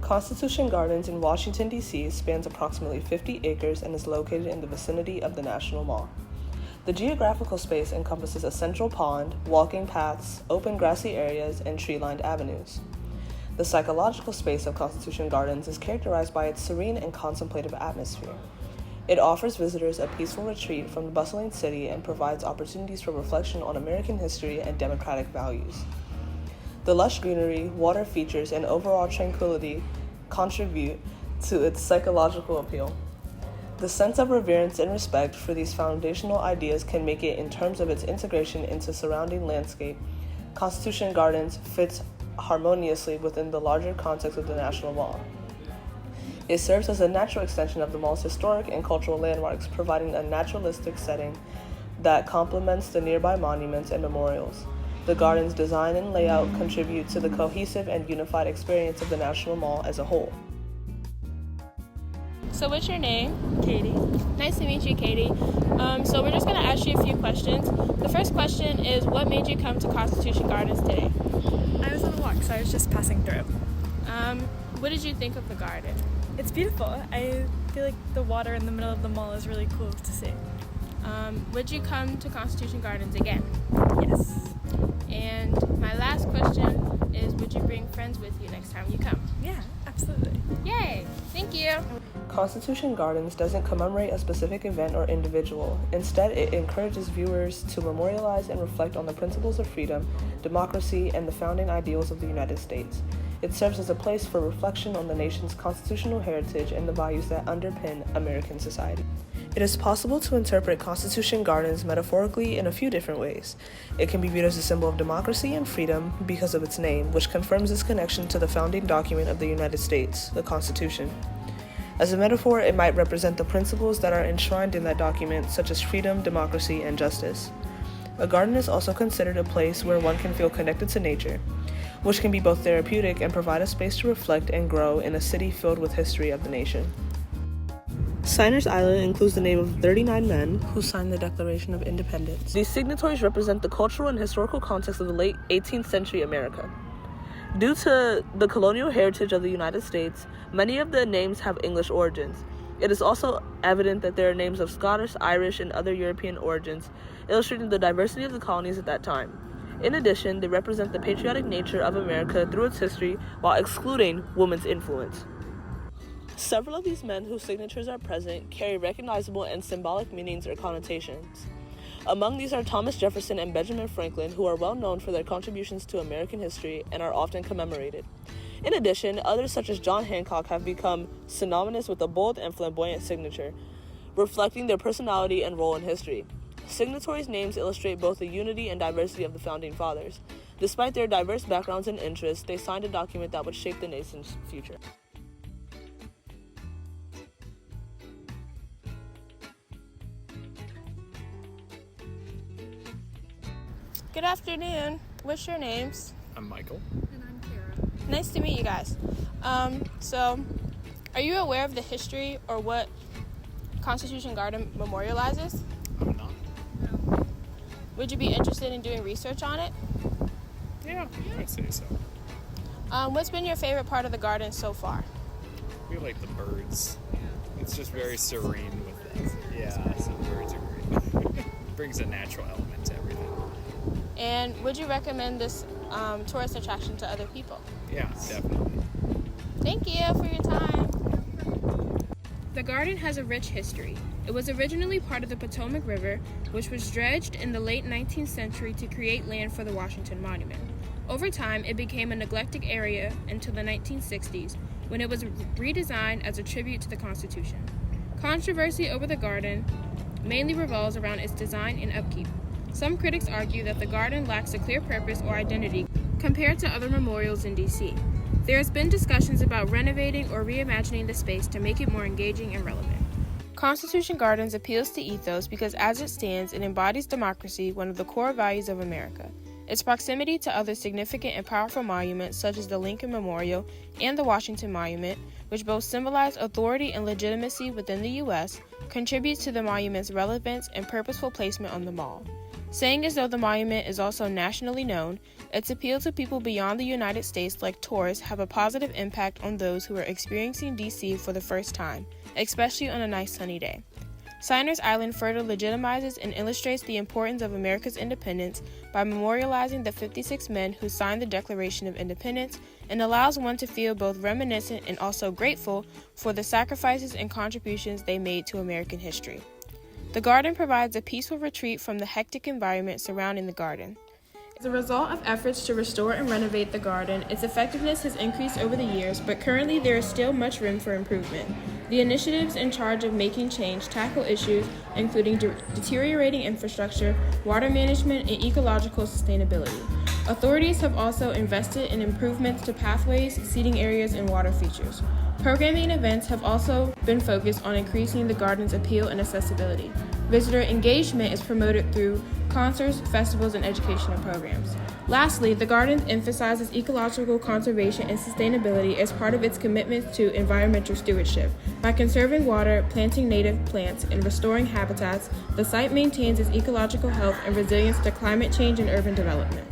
Constitution Gardens in Washington, D.C. spans approximately 50 acres and is located in the vicinity of the National Mall. The geographical space encompasses a central pond, walking paths, open grassy areas, and tree-lined avenues. The psychological space of Constitution Gardens is characterized by its serene and contemplative atmosphere. It offers visitors a peaceful retreat from the bustling city and provides opportunities for reflection on American history and democratic values. The lush greenery, water features, and overall tranquility contribute to its psychological appeal. The sense of reverence and respect for these foundational ideas can make it, in terms of its integration into surrounding landscape, Constitution Gardens fits harmoniously within the larger context of the National Mall. It serves as a natural extension of the mall's historic and cultural landmarks, providing a naturalistic setting that complements the nearby monuments and memorials. The garden's design and layout contribute to the cohesive and unified experience of the National Mall as a whole. So what's your name? Katie. Nice to meet you, Katie. So we're just going to ask you a few questions. The first question is, what made you come to Constitution Gardens today? I was on a walk, so I was just passing through. What did you think of the garden? It's beautiful. I feel like the water in the middle of the mall is really cool to see. Would you come to Constitution Gardens again? Yes. And my last question is, would you bring friends with you next time you come? Yeah, absolutely. Yay! Thank you! Constitution Gardens doesn't commemorate a specific event or individual. Instead, it encourages viewers to memorialize and reflect on the principles of freedom, democracy, and the founding ideals of the United States. It serves as a place for reflection on the nation's constitutional heritage and the values that underpin American society. It is possible to interpret Constitution Gardens metaphorically in a few different ways. It can be viewed as a symbol of democracy and freedom because of its name, which confirms its connection to the founding document of the United States, the Constitution. As a metaphor, it might represent the principles that are enshrined in that document, such as freedom, democracy, and justice. A garden is also considered a place where one can feel connected to nature, which can be both therapeutic and provide a space to reflect and grow in a city filled with history of the nation. Signers Island includes the name of 39 men who signed the Declaration of Independence. These signatories represent the cultural and historical context of the late 18th century America. Due to the colonial heritage of the United States, many of the names have English origins. It is also evident that there are names of Scottish, Irish, and other European origins, illustrating the diversity of the colonies at that time. In addition, they represent the patriotic nature of America through its history while excluding women's influence. Several of these men whose signatures are present carry recognizable and symbolic meanings or connotations. Among these are Thomas Jefferson and Benjamin Franklin, who are well known for their contributions to American history and are often commemorated. In addition, others such as John Hancock have become synonymous with a bold and flamboyant signature, reflecting their personality and role in history. Signatories' names illustrate both the unity and diversity of the Founding Fathers. Despite their diverse backgrounds and interests, they signed a document that would shape the nation's future. Good afternoon. What's your names? I'm Michael. And I'm Kara. Nice to meet you guys. So, are you aware of the history or what Constitution Garden memorializes? I'm not. Would you be interested in doing research on it? Yeah, I'd say so. What's been your favorite part of the garden so far? We like the birds. It's just very serene with it. Yeah, so the birds are great. Brings a natural element to everything. And would you recommend this tourist attraction to other people? Yeah, definitely. Thank you for your time. The garden has a rich history. It was originally part of the Potomac River, which was dredged in the late 19th century to create land for the Washington Monument. Over time, it became a neglected area until the 1960s, when it was redesigned as a tribute to the Constitution. Controversy over the garden mainly revolves around its design and upkeep. Some critics argue that the garden lacks a clear purpose or identity compared to other memorials in D.C. There has been discussions about renovating or reimagining the space to make it more engaging and relevant. Constitution Gardens appeals to ethos because as it stands, it embodies democracy, one of the core values of America. Its proximity to other significant and powerful monuments such as the Lincoln Memorial and the Washington Monument, which both symbolize authority and legitimacy within the U.S., contributes to the monument's relevance and purposeful placement on the mall. Saying as though the monument is also nationally known, its appeal to people beyond the United States like tourists have a positive impact on those who are experiencing DC for the first time, especially on a nice sunny day. Signers Island further legitimizes and illustrates the importance of America's independence by memorializing the 56 men who signed the Declaration of Independence and allows one to feel both reminiscent and also grateful for the sacrifices and contributions they made to American history. The garden provides a peaceful retreat from the hectic environment surrounding the garden. As a result of efforts to restore and renovate the garden, its effectiveness has increased over the years, but currently there is still much room for improvement. The initiatives in charge of making change tackle issues including deteriorating infrastructure, water management, and ecological sustainability. Authorities have also invested in improvements to pathways, seating areas, and water features. Programming and events have also been focused on increasing the garden's appeal and accessibility. Visitor engagement is promoted through concerts, festivals, and educational programs. Lastly, the garden emphasizes ecological conservation and sustainability as part of its commitments to environmental stewardship. By conserving water, planting native plants, and restoring habitats, the site maintains its ecological health and resilience to climate change and urban development.